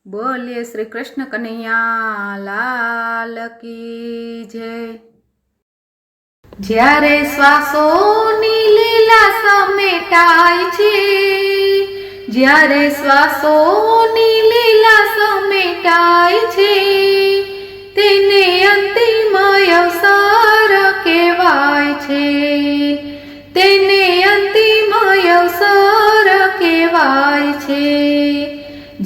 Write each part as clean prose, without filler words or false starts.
બોલીએ શ્રી કૃષ્ણ કનૈયા લાલ કી જય। જ્યારે શ્વાસોની લીલા સમેટાય છે, જ્યારે શ્વાસોની લીલા સમેટાય છે, તેને અંતિમ અવસર કહેવાય છે, તેને અંતિમ અવસર કહેવાય છે।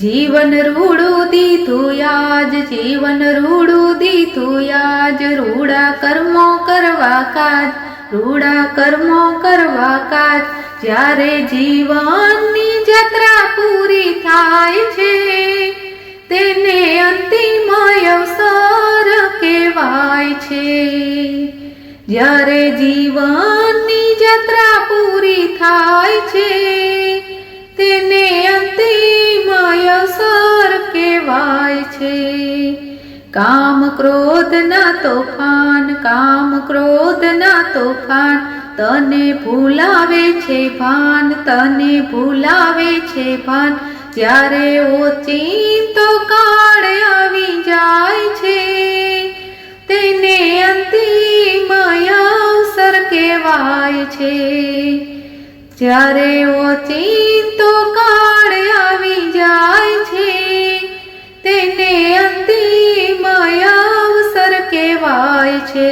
જીવન રૂડું દીધું આજ, જીવન રૂડું દીધું આજ, રૂડા કર્મો કરવા કાજ, રૂડા કર્મો કરવા કાજ। જ્યારે જીવનની જાત્રા પૂરી થાય છે, તેને અંતિમ અવસર કહેવાય છે। જ્યારે જીવનની જાત્રા પૂરી થાય છે, તેને અંતિમ અવસર કહેવાય છે। કામ ક્રોધના તોફાન, કામ ક્રોધના તોફાન, તને ભૂલાવે છે ભાન, તને ભૂલાવે છે ભાન। જ્યારે ઓચિંતો કાળ આવી જાય છે, તેને અંતિમ અવસર કહેવાય છે। જ્યારે ઓચિંતો કાળ આવી જાય છે, તેને અંતિમ અવસર કહેવાય છે।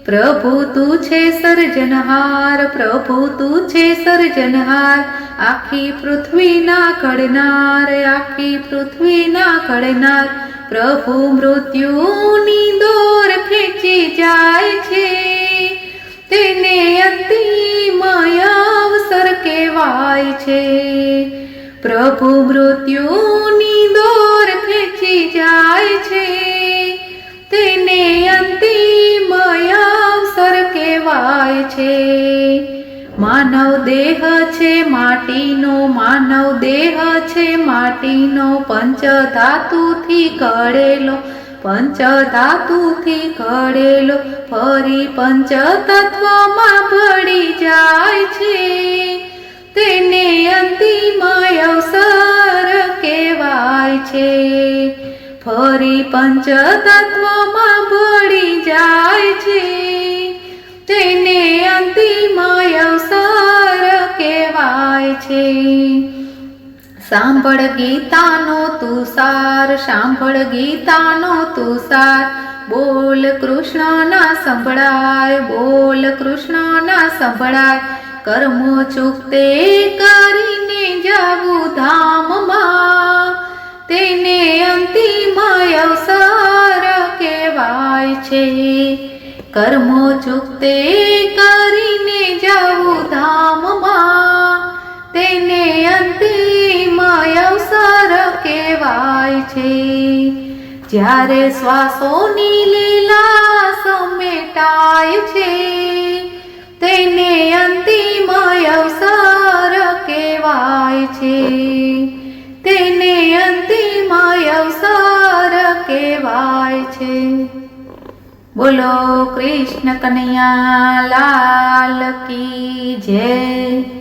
પ્રભુ તું છે સર્જનહાર, પ્રભુ તું છે સર્જનહાર, આખી પૃથ્વીના ઘડનાર, આખી પૃથ્વીના ઘડનાર। પ્રભુ મૃત્યુની દોર ખેંચી જાય છે, તેને અંતિમ અવસર કહેવાય છે। પ્રભુ મૃત્યુની દોર ખેંચી જાય છે, તેને અંતિમ અવસર કહેવાય છે। માનવ દેહ છે માટીનો, માનવ દેહ છે માટીનો, પંચધાતુથી ઘડેલો, પંચધાતુથી ઘડેલો, ફરી પંચતત્વમાં ભળી જાય છે, તેને અંતિમ અવસર કહેવાય છે। ફરી પંચતત્વમાં ભળી જાય છે, તેને અંતિમ અવસર કહેવાય છે। સાંભળ ગીતાનો તુષાર, સાંભળ ગીતાનો તુષાર, બોલ કૃષ્ણના સંભળાય, બોલ કૃષ્ણના સંભળાય। કર્મો ચૂકતે કરીને જાવું ધામમાં, તેને અંતિમ અવસર કહેવાય છે। કર્મો ચૂકતે કરીને જાવું ધામમાં, તેને અંતિમ અવસર કહેવાય છે। જ્યારે શ્વાસોની લીલા સમેટાય છે, તેને અંતિમ અવસર કહેવાય છે, તેને અંતિમ અવસર કહેવાય છે। બોલો કૃષ્ણ કનૈયા લાલ કી જય।